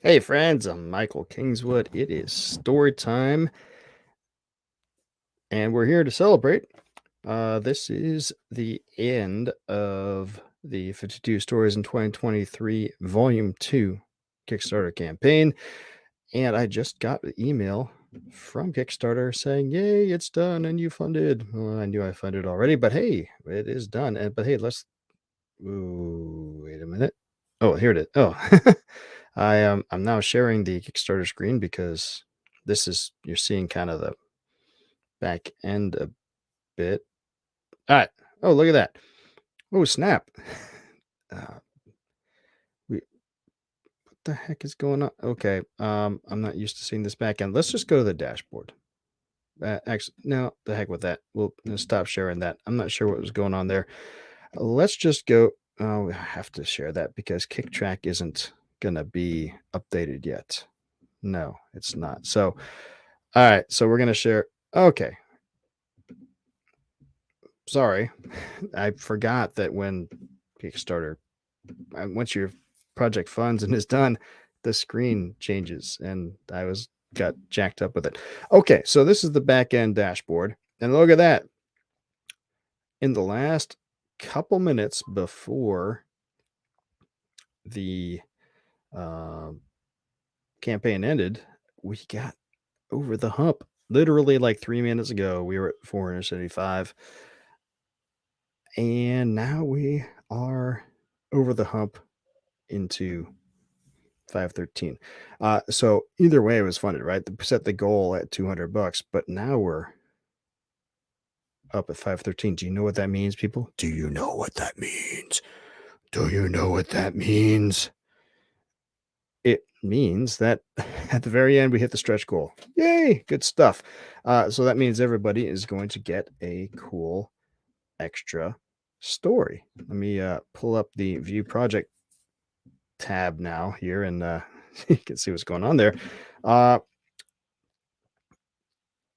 Hey friends, I'm Michael Kingswood. It is story time, and we're here to celebrate. This is the end of the 52 Stories in 2023 Volume 2 Kickstarter campaign, and I just got an email from Kickstarter saying, "Yay, it's done and you funded." Well, I knew I funded already, but hey, it is done. But hey, let's. Ooh, wait a minute. Oh, here it is. Oh, I'm now sharing the Kickstarter screen because this is you're seeing kind of the back end a bit. All right. Oh, look at that. Oh, snap. Uh, what the heck is going on? Okay. I'm not used to seeing this back end. Let's just go to the dashboard. Actually, no, the heck with that. We'll stop sharing that. I'm not sure what was going on there. Let's just go. Oh, I have to share that because KickTrack isn't gonna be updated yet. No, it's not. So, all right. So we're gonna share. Okay. Sorry, I forgot that when Kickstarter, once your project funds and is done, the screen changes, and I was got jacked up with it. Okay, so this is the back end dashboard, and look at that. In the last couple minutes before the uh, campaign ended, we got over the hump. Literally, like 3 minutes ago, we were at 475, and now we are over the hump into 513. So either way, it was funded, right? Set the goal at $200, but now we're up at 513. Do you know what that means, people? Do you know what that means? Do you know what that means? It means that at the very end, we hit the stretch goal. Yay! Good stuff. So that means everybody is going to get a cool extra story. Let me pull up the view project tab now here, and you can see what's going on there.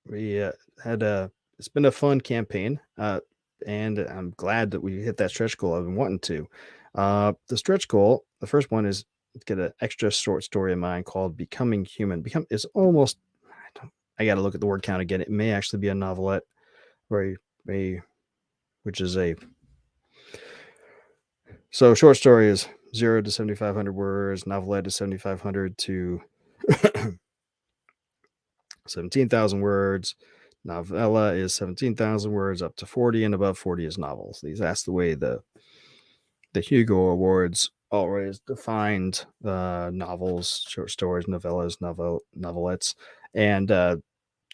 We had a It's been a fun campaign, and I'm glad that we hit that stretch goal. I've been wanting to. The stretch goal, the first one is to get an extra short story of mine called "Becoming Human." Become is almost. I got to look at the word count again. It may actually be a novelette, where a which is a so short story is 0 to 7,500 words. Novelette is 7,500 to 17,000 words. Novella is 17,000 words up to 40, and above 40 is novels. That's the way the Hugo Awards always defined novels, short stories, novellas, novelettes, and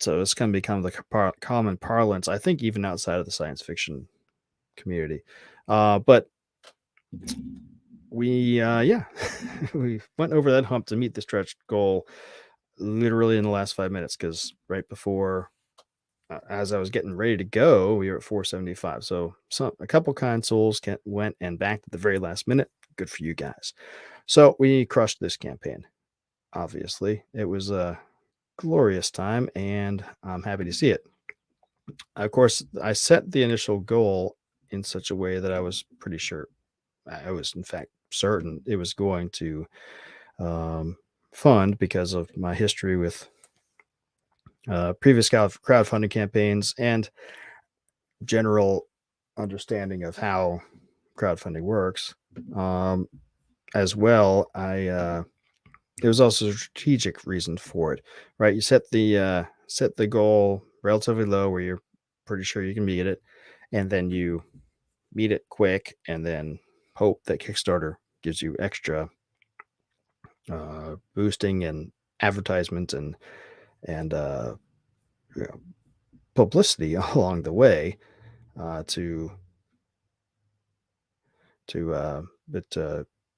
so it's going to become the common parlance. I think even outside of the science fiction community, but we yeah we went over that hump to meet the stretch goal literally in the last 5 minutes, because right before as I was getting ready to go, we were at 475. So a couple consoles went and backed at the very last minute. Good for you guys. So we crushed this campaign. Obviously, it was a glorious time, and I'm happy to see it. Of course, I set the initial goal in such a way that I was pretty sure, I was in fact certain it was going to fund, because of my history with previous crowdfunding campaigns and general understanding of how crowdfunding works. Um, as well, there was also a strategic reason for it, right? You set the goal relatively low, where you're pretty sure you can meet it, and then you meet it quick, and then hope that Kickstarter gives you extra boosting and advertisement and you know, publicity along the way, to but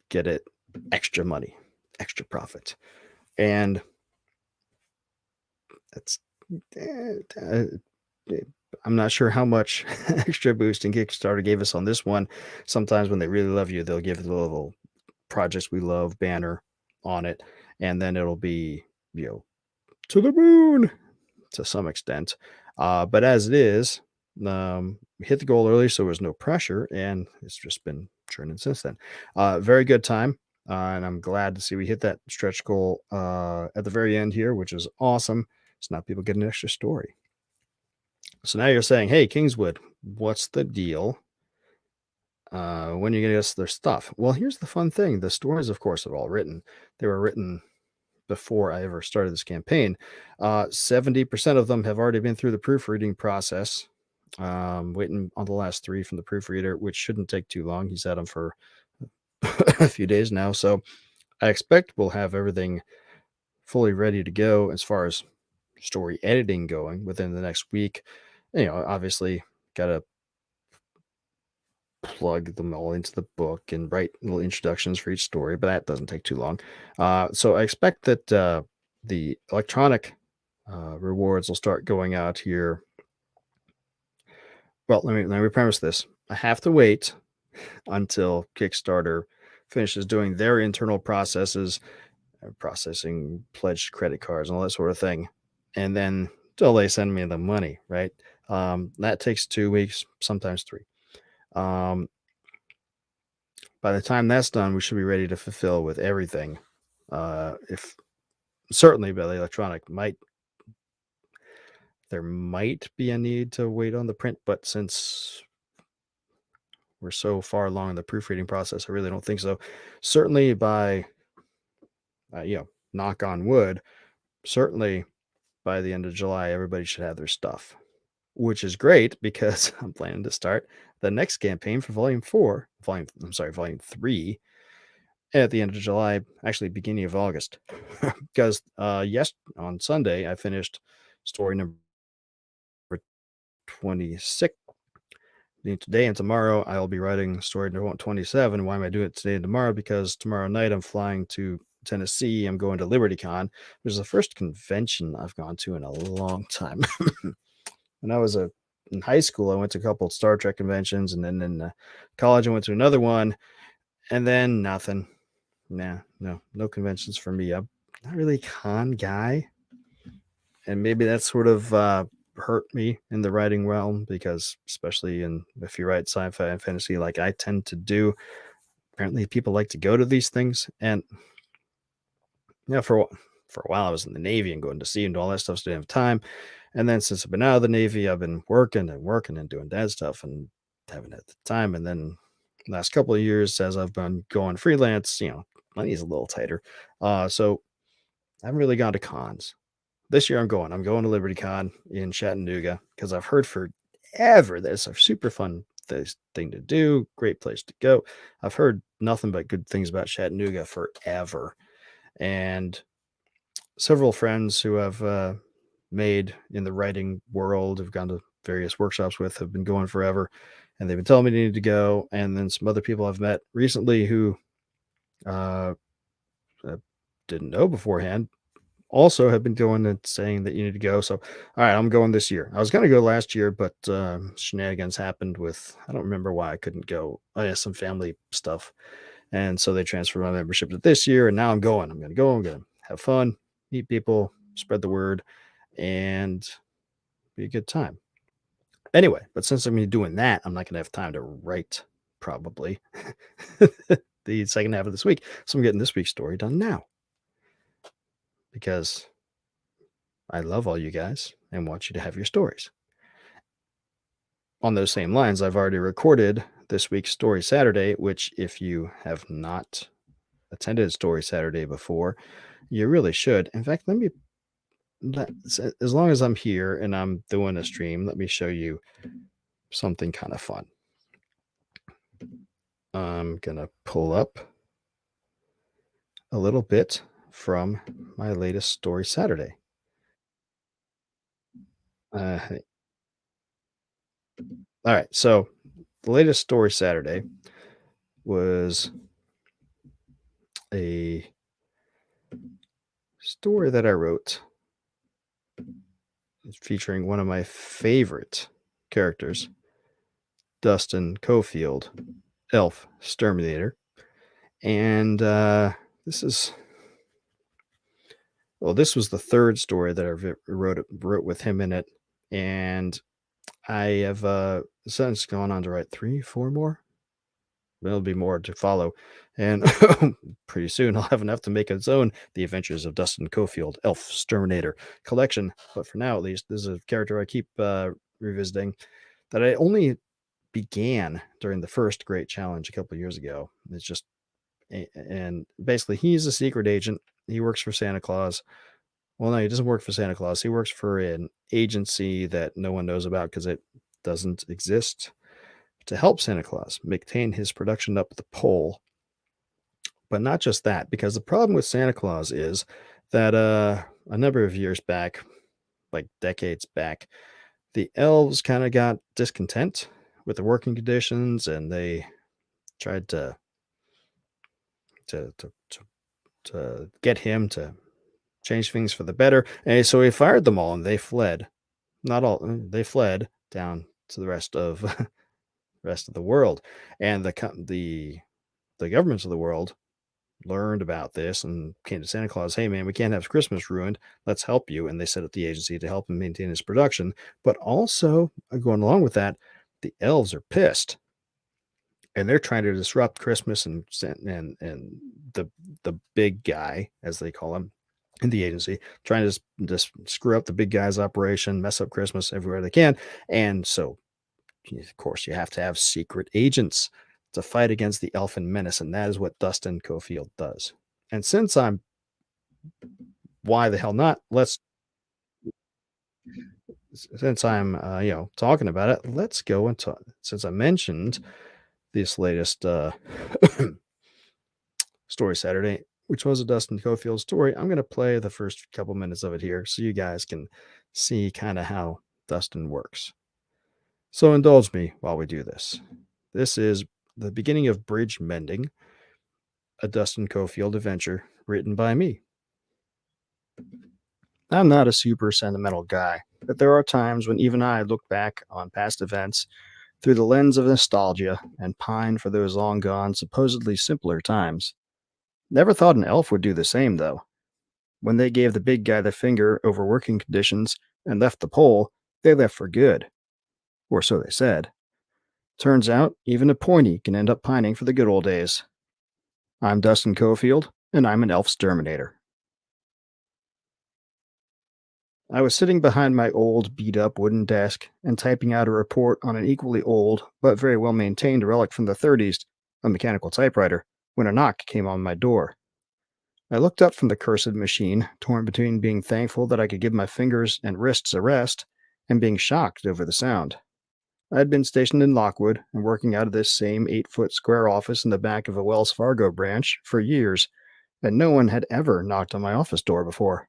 get it extra money, extra profit, and that's. eh, uh, I'm not sure how much extra boosting Kickstarter gave us on this one. Sometimes when they really love you, they'll give the little "projects we love" banner on it, and then it'll be, to the moon to some extent. But as it is, we hit the goal early, so there was no pressure, and it's just been churning since then. Very good time. And I'm glad to see we hit that stretch goal at the very end here, which is awesome. So now people get an extra story. So now you're saying, hey, Kingswood, what's the deal? When are you going to get us their stuff? Well, here's the fun thing. The stories, of course, are all written. They were written before I ever started this campaign. 70% of them have already been through the proofreading process. Waiting on the last three from the proofreader, which shouldn't take too long. He's had them for a few days now. So I expect we'll have everything fully ready to go as far as story editing going within the next week. Obviously, got to plug them all into the book and write little introductions for each story, but that doesn't take too long. So I expect that the electronic rewards will start going out here. Well, let me premise this. I have to wait until Kickstarter finishes doing their internal processes, processing pledged credit cards and all that sort of thing, and then till they send me the money, right? That takes 2 weeks, sometimes three. By the time that's done, we should be ready to fulfill with everything. If certainly by the electronic might there might be a need to wait on the print, but since we're so far along in the proofreading process, I really don't think so. Certainly by knock on wood, certainly by the end of July, everybody should have their stuff, which is great because I'm planning to start the next campaign for volume 3 at the end of July, actually beginning of August, because yes, on Sunday I finished story number 26. Today and tomorrow I'll be writing story number 27. Why am I doing it today and tomorrow? Because tomorrow night I'm flying to Tennessee. I'm going to LibertyCon, which is the first convention I've gone to in a long time. When I was in high school, I went to a couple of Star Trek conventions, and then in college I went to another one, and then nothing. Nah, no conventions for me. I'm not really a con guy, and maybe that sort of hurt me in the writing realm because, especially if you write sci-fi and fantasy, like I tend to do, apparently people like to go to these things, and for a while I was in the Navy and going to sea and all that stuff, so I didn't have time. And then since I've been out of the Navy, I've been working and doing dad stuff and haven't had the time. And then last couple of years, as I've been going freelance, money's a little tighter. So I haven't really gone to cons. This year I'm going. I'm going to LibertyCon in Chattanooga because I've heard forever that it's a super fun thing to do, great place to go. I've heard nothing but good things about Chattanooga forever. And several friends who have made in the writing world, have gone to various workshops with, have been going forever, and they've been telling me they need to go. And then some other people I've met recently who uh, uh, didn't know beforehand also have been going and saying that you need to go. So, all right, I'm going this year. I was going to go last year, but shenanigans happened with, I don't remember why I couldn't go. I had some family stuff. And so they transferred my membership to this year. And now I'm going. I'm going to go. I'm going to have fun, meet people, spread the word, and be a good time. Anyway, but since I'm going to be doing that, I'm not going to have time to write probably the second half of this week. So I'm getting this week's story done now because I love all you guys and want you to have your stories. On those same lines, I've already recorded this week's Story Saturday, which, if you have not attended Story Saturday before, you really should. In fact, as long as I'm here and I'm doing a stream, let me show you something kind of fun. I'm going to pull up a little bit from my latest Story Saturday. Uh, all right. So the latest Story Saturday was a story that I wrote featuring one of my favorite characters, Dustin Cofield, Elf Exterminator. And this is this was the third story that I wrote with him in it, and I have since gone on to write 3, 4 more. There'll be more to follow, and pretty soon I'll have enough to make its own The Adventures of Dustin Cofield, Elf Exterminator collection. But for now, at least, this is a character I keep revisiting that I only began during the first Great Challenge a couple of years ago. It's just, and basically, he's a secret agent. He works for Santa Claus. Well, no, he doesn't work for Santa Claus. He works for an agency that no one knows about because it doesn't exist to help Santa Claus maintain his production up the pole. But not just that, because the problem with Santa Claus is that a number of years back, like decades back, the elves kind of got discontent with the working conditions, and they tried to to to, to get him to change things for the better. And so he fired them all, and they fled. Not all, they fled down to the rest of rest of the world, and the governments of the world learned about this and came to Santa Claus, "Hey, man, we can't have Christmas ruined. Let's help you." And they set up the agency to help him maintain his production. But also, going along with that, the elves are pissed and they're trying to disrupt Christmas and the big guy, as they call him in the agency, trying to just screw up the big guy's operation, mess up Christmas everywhere they can. And so, of course, you have to have secret agents to fight against the elfin menace, and that is what Dustin Cofield does. And since I'm why the hell not? Let's since I'm talking about it, let's go and talk. Since I mentioned this latest story Saturday, which was a Dustin Cofield story, I'm going to play the first couple minutes of it here so you guys can see kind of how Dustin works. So indulge me while we do this. This is the beginning of Bridge Mending, a Dustin Cofield adventure written by me. I'm not a super sentimental guy, but there are times when even I look back on past events through the lens of nostalgia and pine for those long gone, supposedly simpler times. Never thought an elf would do the same, though. When they gave the big guy the finger over working conditions and left the pole, they left for good. Or so they said. Turns out, even a pointy can end up pining for the good old days. I'm Dustin Cofield, and I'm an elf exterminator. I was sitting behind my old, beat up wooden desk and typing out a report on an equally old, but very well maintained relic from the 30s, a mechanical typewriter, when a knock came on my door. I looked up from the cursed machine, torn between being thankful that I could give my fingers and wrists a rest and being shocked over the sound. I had been stationed in Lockwood and working out of this same 8-foot square office in the back of a Wells Fargo branch for years, and no one had ever knocked on my office door before.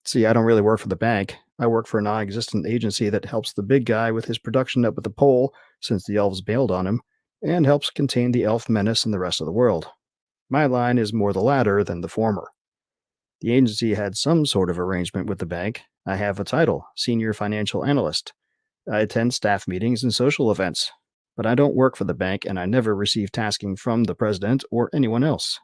See, I don't really work for the bank. I work for a non existent agency that helps the big guy with his production up at the pole since the elves bailed on him, and helps contain the elf menace in the rest of the world. My line is more the latter than the former. The agency had some sort of arrangement with the bank. I have a title, Senior Financial Analyst. I attend staff meetings and social events. But I don't work for the bank, and I never receive tasking from the president or anyone else.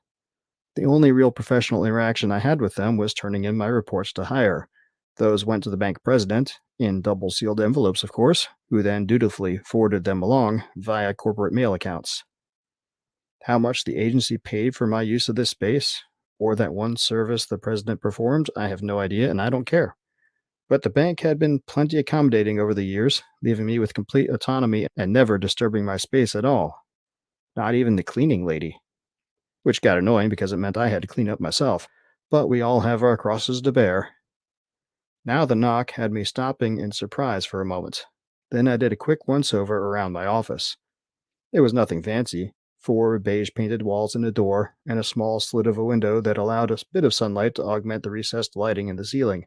The only real professional interaction I had with them was turning in my reports to hire. Those went to the bank president, in double sealed envelopes, of course, who then dutifully forwarded them along via corporate mail accounts. How much the agency paid for my use of this space, or that one service the president performed, I have no idea, and I don't care. But the bank had been plenty accommodating over the years, leaving me with complete autonomy and never disturbing my space at all. Not even the cleaning lady, which got annoying because it meant I had to clean up myself. But we all have our crosses to bear. Now the knock had me stopping in surprise for a moment. Then I did a quick once over around my office. It was nothing fancy. 4 beige painted walls and a door, and a small slit of a window that allowed a bit of sunlight to augment the recessed lighting in the ceiling.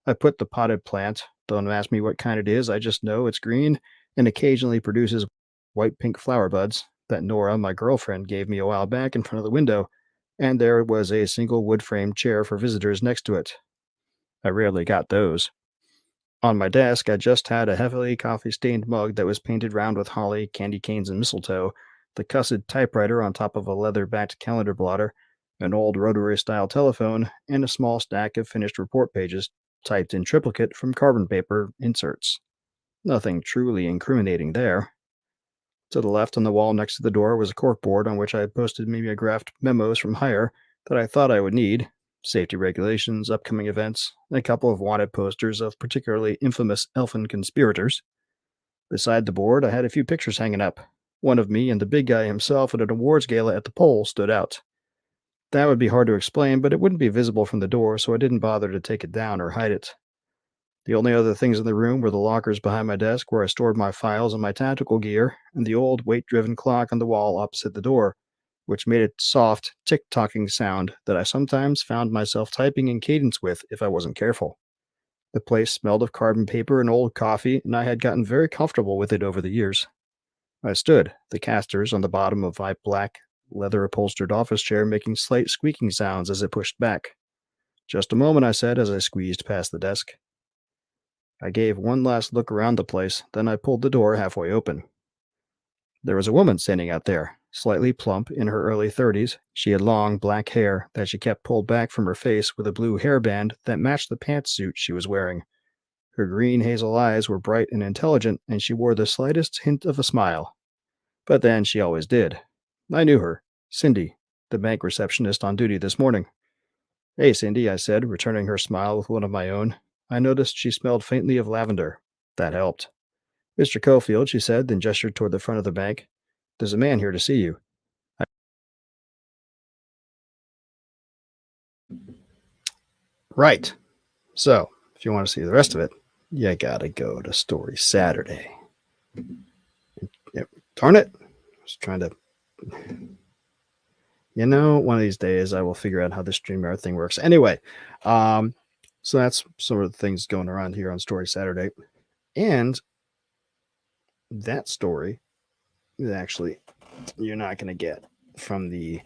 I put the potted plant. Don't ask me what kind it is, I just know it's green and occasionally produces white pink flower buds that Nora, my girlfriend, gave me a while back in front of the window, and there was a single wood framed chair for visitors next to it. I rarely got those. On my desk, I just had a heavily coffee stained mug that was painted round with holly, candy canes, and mistletoe, the cussed typewriter on top of a leather backed calendar blotter, an old rotary style telephone, and a small stack of finished report pages typed in triplicate from carbon paper inserts. Nothing truly incriminating there. To the left on the wall next to the door was a corkboard on which I had posted mimeographed memos from hire that I thought I would need, safety regulations, upcoming events, and a couple of wanted posters of particularly infamous elfin conspirators. Beside the board, I had a few pictures hanging up. One of me and the big guy himself at an awards gala at the pole stood out. That would be hard to explain, but it wouldn't be visible from the door, so I didn't bother to take it down or hide it. The only other things in the room were the lockers behind my desk where I stored my files and my tactical gear, and the old weight driven clock on the wall opposite the door, which made a soft tick tocking sound that I sometimes found myself typing in cadence with if I wasn't careful. The place smelled of carbon paper and old coffee, and I had gotten very comfortable with it over the years. I stood, the casters on the bottom of my black, leather upholstered office chair making slight squeaking sounds as it pushed back. Just a moment, I said as I squeezed past the desk. I gave one last look around the place, then I pulled the door halfway open. There was a woman standing out there, slightly plump in her early 30s. She had long black hair that she kept pulled back from her face with a blue hairband that matched the pantsuit she was wearing. Her green hazel eyes were bright and intelligent, and she wore the slightest hint of a smile. But then she always did. I knew her, Cindy, the bank receptionist on duty this morning. Hey, Cindy, I said, returning her smile with one of my own. I noticed she smelled faintly of lavender. That helped. Mr. Cofield, she said, then gestured toward the front of the bank. There's a man here to see you. Right. So, if you want to see the rest of it, you gotta go to Story Saturday. Yep. Darn it. I was trying to. One of these days I will figure out how this StreamYard thing works. Anyway, so that's some of the things going around here on Story Saturday. And that story is actually, you're not going to get from the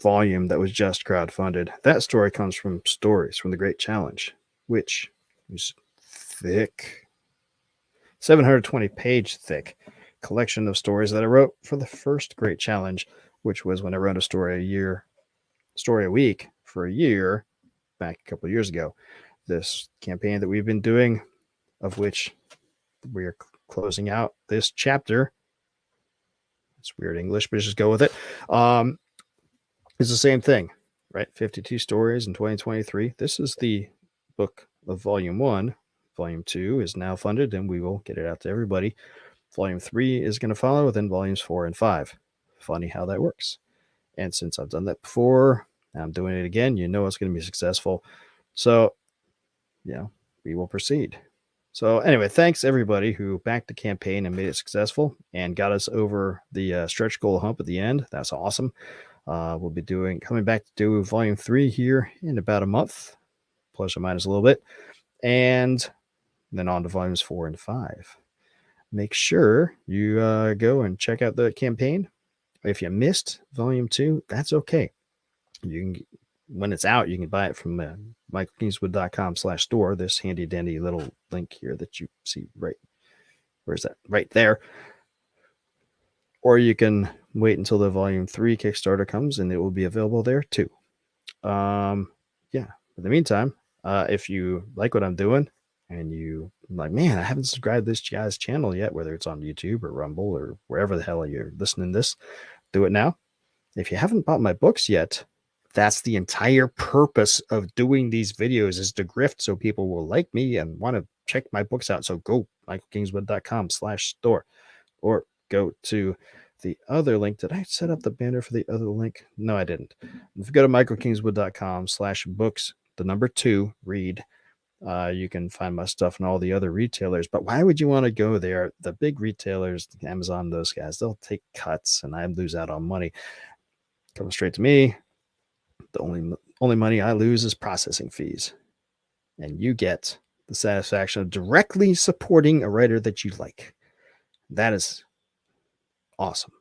volume that was just crowdfunded. That story comes from Stories from the Great Challenge, which is thick, 720 page thick collection of stories that I wrote for the first Great Challenge, which was when I wrote a story a week for a year back a couple of years ago. This campaign that we've been doing, of which we are closing out this chapter. It's weird English, but just go with it. It's the same thing, right? 52 stories in 2023. This is the book of Volume 1. Volume 2 is now funded, and we will get it out to everybody. Volume 3 is going to follow, then Volumes 4 and 5. Funny how that works. And since I've done that before, I'm doing it again, it's going to be successful. So, we will proceed. So anyway, thanks everybody who backed the campaign and made it successful and got us over the stretch goal hump at the end. That's awesome. We'll be coming back to do Volume 3 here in about a month, plus or minus a little bit, and then on to Volumes 4 and 5. Make sure you go and check out the campaign. If you missed Volume 2, that's okay. You can, when it's out, you can buy it from michaelkingswood.com/store. This handy dandy little link here that you see right. Where's that? Right there. Or you can wait until the Volume 3 Kickstarter comes, and it will be available there too. In the meantime, if you like what I'm doing and you like, man, I haven't subscribed to this guy's channel yet, whether it's on YouTube or Rumble or wherever the hell you're listening to this, do it now. If you haven't bought my books yet, that's the entire purpose of doing these videos, is to grift so people will like me and want to check my books out. So go michaelkingswood.com/store or go to the other link. Did I set up the banner for the other link? No, I didn't. If you go to michaelkingswood.com/books, the number 2, read, you can find my stuff in all the other retailers. But why would you want to go there? The big retailers, Amazon, those guys, they'll take cuts and I lose out on money. Coming straight to me, the only money I lose is processing fees. And you get the satisfaction of directly supporting a writer that you like. That is awesome.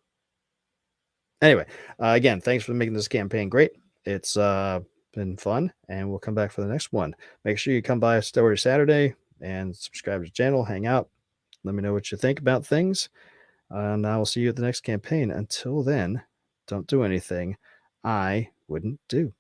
Anyway, again, thanks for making this campaign great. It's been fun, and we'll come back for the next one. Make sure you come by Story Saturday and subscribe to the channel, hang out. Let me know what you think about things, and I will see you at the next campaign. Until then, don't do anything I wouldn't do.